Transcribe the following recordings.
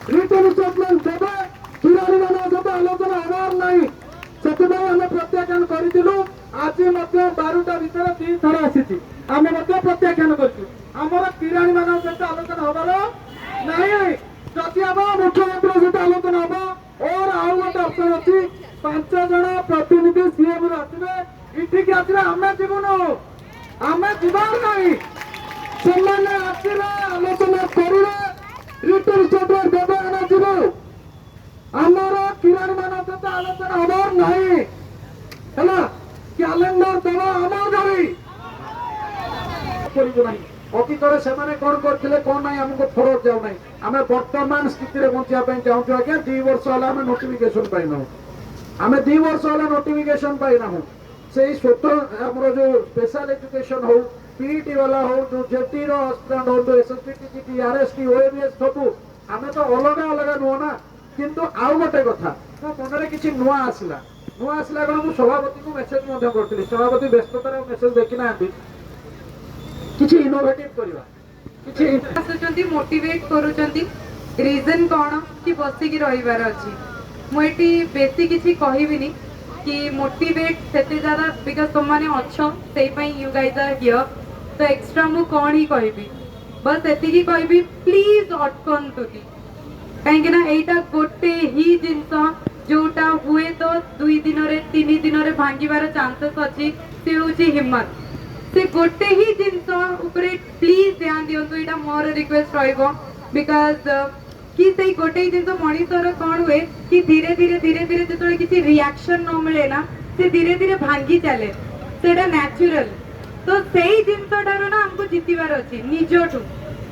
return statement देवे किराणी मान सहित आलोचना हबार नहीं से आम प्रत्याख्यान करूँ आज 12टा भितर 2 थर आसी आम प्रत्याख्यान करमर किराणी मान सहित आलोचना हबार नहीं जदि हम मुख्यमंत्री सहित आलोचना हम और आउ गोटे ऑप्शन अच्छी 5 जन प्रतिनिधि सीएम आसवे इଠିକି ଆସିଲେ ଆମେ ଯିବୁନୁ ଆମେ ଯିବାର ନାହିଁ ସେମାନେ ଆସିଲେ ଆଲୋଚନା କରିବେ ରିଟର୍ନ ଷ୍ଟେଟମେଣ୍ଟ ଦେବେ ଆମେ ଯିବୁ ଆମର କିରାଣୀ ମାନଙ୍କ ସହିତ ଆଲୋଚନା ହବାର ନାହିଁ ହେଲା କ୍ୟାଲେଣ୍ଡର ଦେବା ଆମର ଧରି କରିବୁ ନାହିଁ ଅତୀତରେ ସେମାନେ କଣ କରିଥିଲେ କଣ ନାହିଁ ଆମକୁ ଫରକ ଯାଉ ନାହିଁ ଆମେ ବର୍ତ୍ତମାନ ସ୍ଥିତିରେ ବଞ୍ଚିବା ପାଇଁ ଚାହୁଁଛୁ ଆଜ୍ଞା 2 ବର୍ଷ ହେଲା ଆମେ ନୋଟିଫିକେସନ ପାଇନାହୁଁ ଆମେ 2 ବର୍ଷ ହେଲା ନୋଟିଫିକେସନ पाइनाहूँ से स्वतंत्र जो स्पेशल एजुकेशन हो पीईटी वाला हो जो जेटी हस्पिटाल हो तो एसएसपीटी आरएसटी ओएबीएस सब आम तो अलग अलग नुह ना किंतु आउ गोटे कथा मो मन किसी नुआ आसला कौन मुझे सभापति को मेसेज करी सभापति व्यस्ततार मेसेज देखी ना किसी इनोवेटिव करवा मोटिवेट करूचंती रीजन कौन कि बसिकी रहिबार अछि मुझे बेसी किसी कहबिनी कि मोटिवेट से ज्यादा बिकॉज तुम मैंने अच्छो से यू गाइज आर हियर तो एक्स्ट्रा मु कौन ही कहबी बस एतिकी कहबी प्लीज अटकंतु कहीं ना एटा गोटे ही जिनस जोटा हुए तो 2 दिन रे 3 दिन रे भांगिबार चांसेस अच्छी से होची हिम्मत से गोटे ही जिनस ऊपर प्लीज ध्यान दियंतु एटा मोर रिक्वेस्ट रहइबो बिकॉज कि से गोटे जिन मनीषर कौन हुए कि धीरे धीरे जो किसी रिएक्शन न मिले ना से धीरे धीरे भांगी चले से नेचुरल तो सही जिनस ना हमको जितबार अच्छी निजठू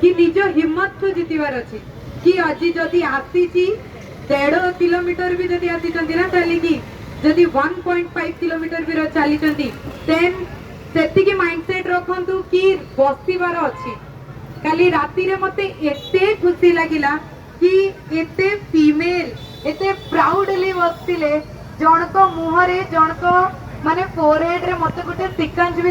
कि निज हिम्मत ठू जितबार अच्छी कि आज जदि आसी 1.5 किलोमीटर भी जदि आसी ना चलिकी जदि 1.5 किलोमीटर भी चली देन से माइंडसेट रखु कि बसबार अच्छी काली राति रे मते एते खुशी लगिला कि एते फीमेल एते प्राउडली बसतिले जनक मुहरे जनक माने फोरहेड रे मते गोटे सिक्वेंस